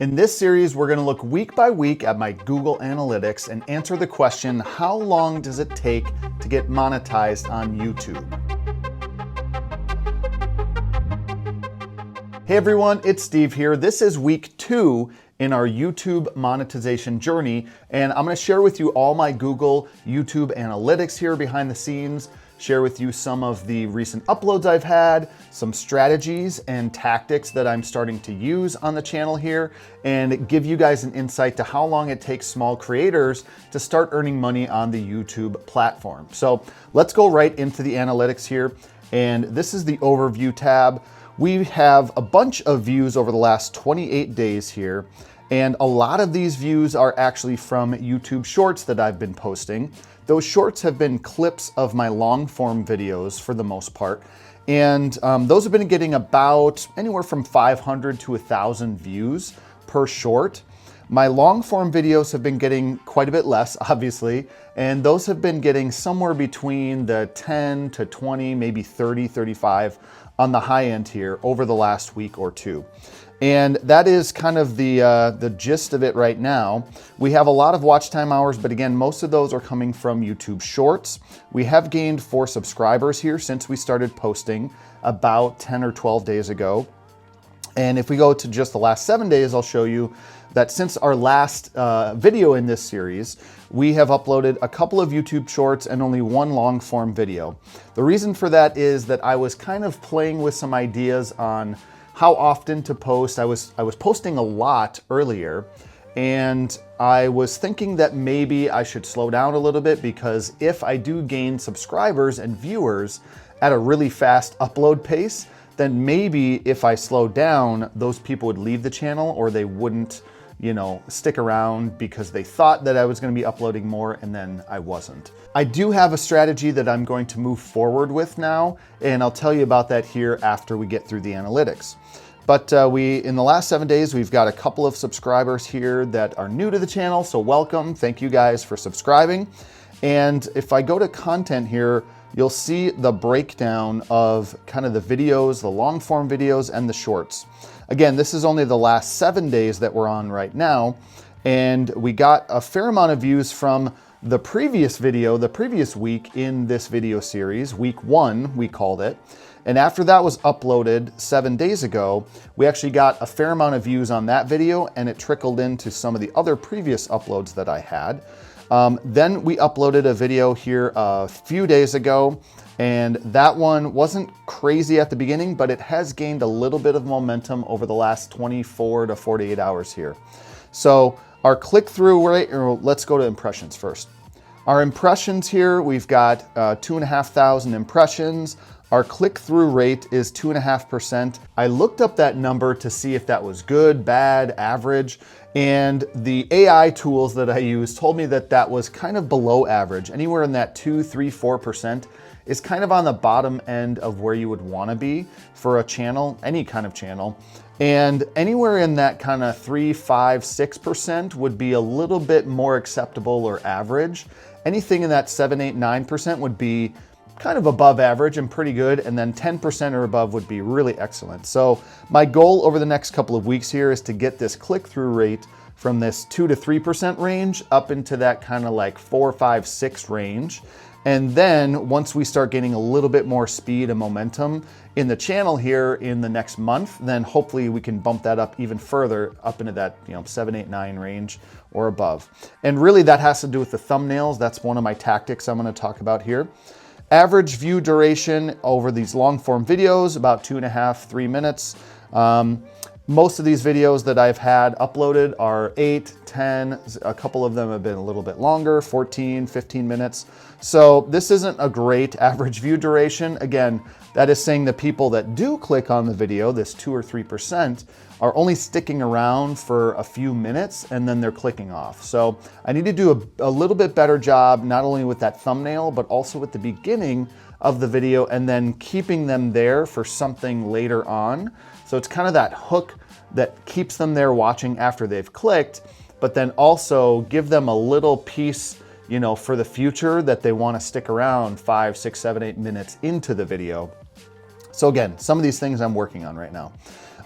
In this series, we're going to look week by week at my Google Analytics and answer the question, how long does it take to get monetized on YouTube? Hey everyone, it's Steve here. This is week 2 in our YouTube monetization journey, and I'm going to share with you all my Google YouTube Analytics here behind the scenes, share with you some of the recent uploads I've had, some strategies and tactics that I'm starting to use on the channel here, and give you guys an insight to how long it takes small creators to start earning money on the YouTube platform. So let's go right into the analytics here, and this is the overview tab. We have a bunch of views over the last 28 days here, and a lot of these views are actually from YouTube Shorts that I've been posting. Those shorts have been clips of my long form videos for the most part, and those have been getting about anywhere from 500 to 1,000 views per short. My long form videos have been getting quite a bit less, obviously, and those have been getting somewhere between the 10 to 20, maybe 30, 35 on the high end here over the last week or two. And that is kind of the gist of it right now. We have a lot of watch time hours, but again, most of those are coming from YouTube Shorts. We have gained 4 subscribers here since we started posting about 10 or 12 days ago. And if we go to just the last 7 days, I'll show you that since our last video in this series, we have uploaded a couple of YouTube Shorts and only 1 long form video. The reason for that is that I was kind of playing with some ideas on how often to post. I was posting a lot earlier, and I was thinking that maybe I should slow down a little bit, because if I do gain subscribers and viewers at a really fast upload pace, then maybe if I slow down, those people would leave the channel, or they wouldn't, stick around because they thought that I was going to be uploading more and then I wasn't. I do have a strategy that I'm going to move forward with now, and I'll tell you about that here after we get through the analytics. But in the last 7 days, we've got a couple of subscribers here that are new to the channel, so welcome. Thank you guys for subscribing. And if I go to content here, you'll see the breakdown of kind of the videos, the long form videos and the shorts. Again, this is only the last 7 days that we're on right now, and we got a fair amount of views from the previous video, the previous week in this video series, week 1, we called it. And after that was uploaded 7 days ago, we actually got a fair amount of views on that video, and it trickled into some of the other previous uploads that I had. Then we uploaded a video here a few days ago, and that one wasn't crazy at the beginning, but it has gained a little bit of momentum over the last 24 to 48 hours here. So our click-through rate, or let's go to impressions first. Our impressions here, we've got 2,500 impressions. Our click-through rate is 2.5%. I looked up that number to see if that was good, bad, average, and the AI tools that I use told me that that was kind of below average. Anywhere in that 2, 3, 4% is kind of on the bottom end of where you would want to be for a channel, any kind of channel. And anywhere in that kind of 3, 5, 6% would be a little bit more acceptable or average. Anything in that 7, 8, 9% would be kind of above average and pretty good, and then 10% or above would be really excellent. So my goal over the next couple of weeks here is to get this click-through rate from this 2 to 3% range up into that kind of like 4, 5, 6 range. And then once we start getting a little bit more speed and momentum in the channel here in the next month, then hopefully we can bump that up even further up into that 7, 8, 9 range or above. And really that has to do with the thumbnails. That's one of my tactics I'm going to talk about here. Average view duration over these long form videos, about 2.5, 3 minutes. Most of these videos that I've had uploaded are 8, 10, a couple of them have been a little bit longer, 14, 15 minutes. So this isn't a great average view duration. Again, that is saying the people that do click on the video, this 2 or 3%, are only sticking around for a few minutes and then they're clicking off. So I need to do a little bit better job, not only with that thumbnail, but also with the beginning of the video and then keeping them there for something later on. So it's kind of that hook that keeps them there watching after they've clicked, but then also give them a little piece, for the future that they want to stick around 5, 6, 7, 8 minutes into the video. So again, some of these things I'm working on right now.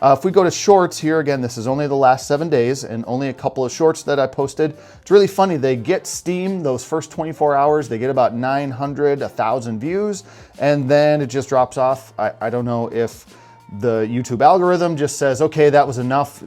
If we go to shorts here, again, this is only the last 7 days and only a couple of shorts that I posted. It's really funny. They get steam those first 24 hours. They get about 900, 1,000 views, and then it just drops off. I don't know if the YouTube algorithm just says, okay, that was enough.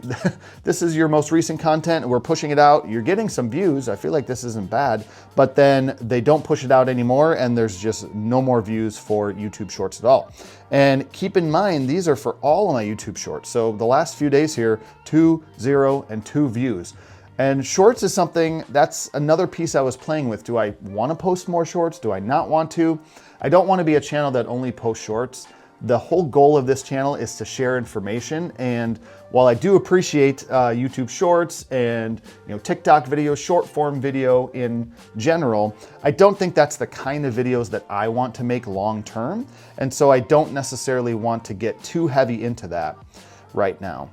This is your most recent content. We're pushing it out. You're getting some views. I feel like this isn't bad, but then they don't push it out anymore and there's just no more views for YouTube Shorts at all. And keep in mind, these are for all of my YouTube Shorts. So the last few days here, 2, 0, and 2 views. And shorts is something, that's another piece I was playing with. Do I want to post more shorts? Do I not want to? I don't want to be a channel that only posts shorts. The whole goal of this channel is to share information, and while I do appreciate YouTube Shorts and TikTok video, short form video in general, I don't think that's the kind of videos that I want to make long term, and so I don't necessarily want to get too heavy into that right now.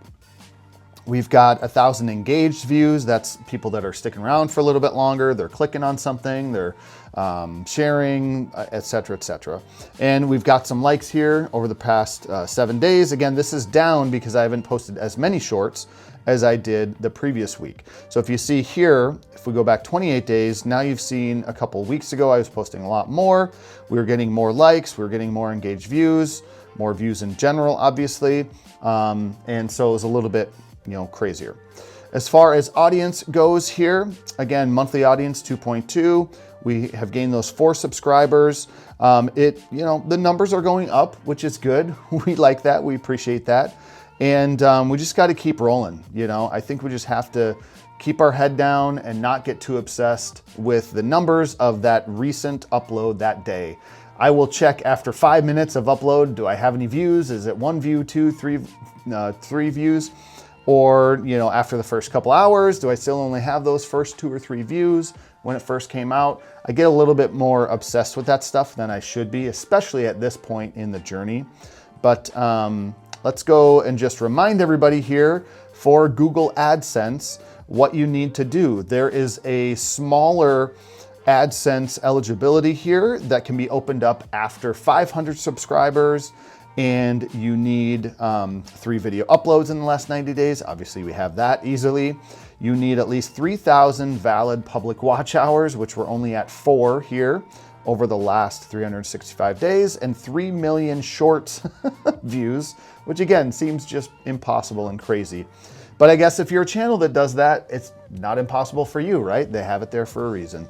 We've got 1,000 engaged views. That's people that are sticking around for a little bit longer. They're clicking on something, they're sharing, etc., etc. And we've got some likes here over the past 7 days. Again, this is down because I haven't posted as many shorts as I did the previous week. So if you see here, if we go back 28 days, now you've seen a couple of weeks ago, I was posting a lot more. We were getting more likes, we were getting more engaged views, more views in general, obviously. And so it was a little bit crazier. As far as audience goes here, again, monthly audience 2.2. We have gained those 4 subscribers. The numbers are going up, which is good. We like that. We appreciate that. And we just got to keep rolling. I think we just have to keep our head down and not get too obsessed with the numbers of that recent upload that day. I will check after 5 minutes of upload. Do I have any views? Is it 1 view, 2, 3 views? Or, after the first couple hours, do I still only have those first 2 or 3 views when it first came out? I get a little bit more obsessed with that stuff than I should be, especially at this point in the journey. But let's go and just remind everybody here for Google AdSense what you need to do. There is a smaller AdSense eligibility here that can be opened up after 500 subscribers. And you need 3 video uploads in the last 90 days. Obviously, we have that easily. You need at least 3,000 valid public watch hours, which we're only at 4 here over the last 365 days, and 3 million short views, which again, seems just impossible and crazy. But I guess if you're a channel that does that, it's not impossible for you, right? They have it there for a reason.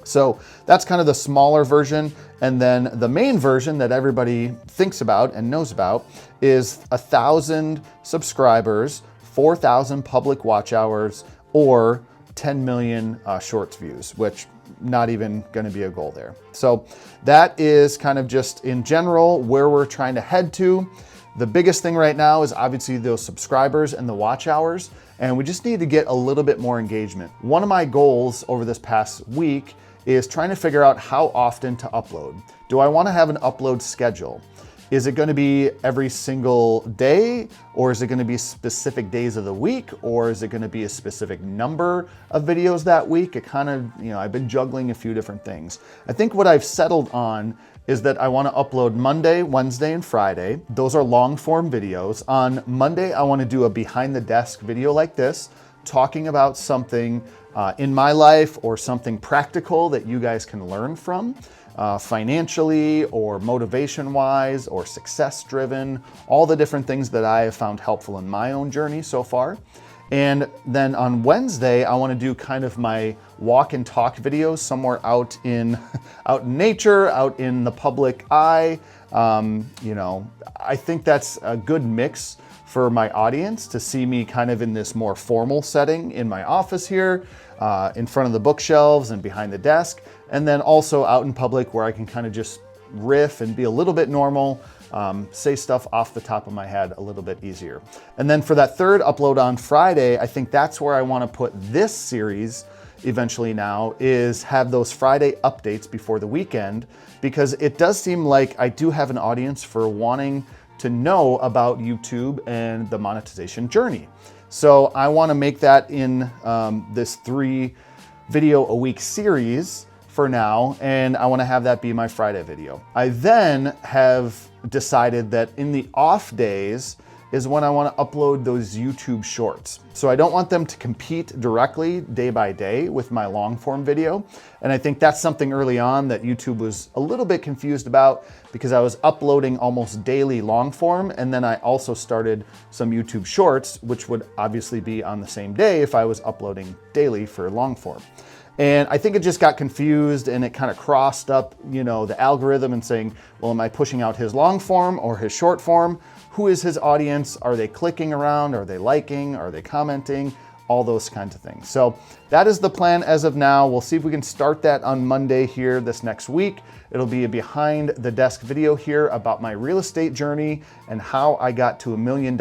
So that's kind of the smaller version. And then the main version that everybody thinks about and knows about is 1,000 subscribers, 4,000 public watch hours, or 10 million shorts views, which not even going to be a goal there. So that is kind of just in general where we're trying to head to. The biggest thing right now is obviously those subscribers and the watch hours, and we just need to get a little bit more engagement. One of my goals over this past week is trying to figure out how often to upload. Do I want to have an upload schedule? Is it going to be every single day, or is it going to be specific days of the week, or is it going to be a specific number of videos that week? It kind of, I've been juggling a few different things. I think what I've settled on is that I want to upload Monday, Wednesday, and Friday. Those are long form videos. On Monday, I want to do a behind the desk video like this, talking about something in my life or something practical that you guys can learn from, financially or motivation-wise or success-driven, all the different things that I have found helpful in my own journey so far. And then on Wednesday, I want to do kind of my walk and talk videos somewhere out in nature, out in the public eye. I think that's a good mix for my audience to see me kind of in this more formal setting in my office here, in front of the bookshelves and behind the desk, and then also out in public where I can kind of just riff and be a little bit normal, say stuff off the top of my head a little bit easier. And then for that third upload on Friday, I think that's where I want to put this series eventually now, is have those Friday updates before the weekend, because it does seem like I do have an audience for wanting to know about YouTube and the monetization journey. So I want to make that in this 3 video a week series for now, and I want to have that be my Friday video. I then have decided that in the off days is when I want to upload those YouTube shorts. So I don't want them to compete directly day by day with my long form video. And I think that's something early on that YouTube was a little bit confused about, because I was uploading almost daily long form. And then I also started some YouTube shorts, which would obviously be on the same day if I was uploading daily for long form. And I think it just got confused, and it kind of crossed up, the algorithm and saying, well, am I pushing out his long form or his short form? Who is his audience? Are they clicking around? Are they liking? Are they commenting? All those kinds of things. So that is the plan as of now. We'll see if we can start that on Monday here this next week. It'll be a behind the desk video here about my real estate journey and how I got to $1 million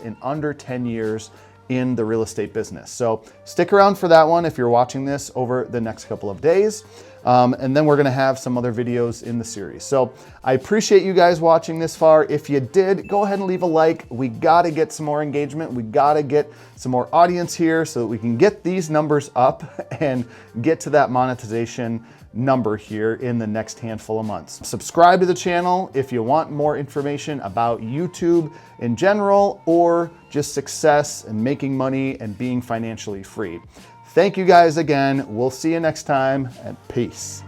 in under 10 years in the real estate business. So stick around for that one if you're watching this over the next couple of days. And then we're gonna have some other videos in the series. So I appreciate you guys watching this far. If you did, go ahead and leave a like. We gotta get some more engagement. We gotta get some more audience here so that we can get these numbers up and get to that monetization number here in the next handful of months. Subscribe to the channel if you want more information about YouTube in general, or just success and making money and being financially free. Thank you guys again. We'll see you next time, and peace.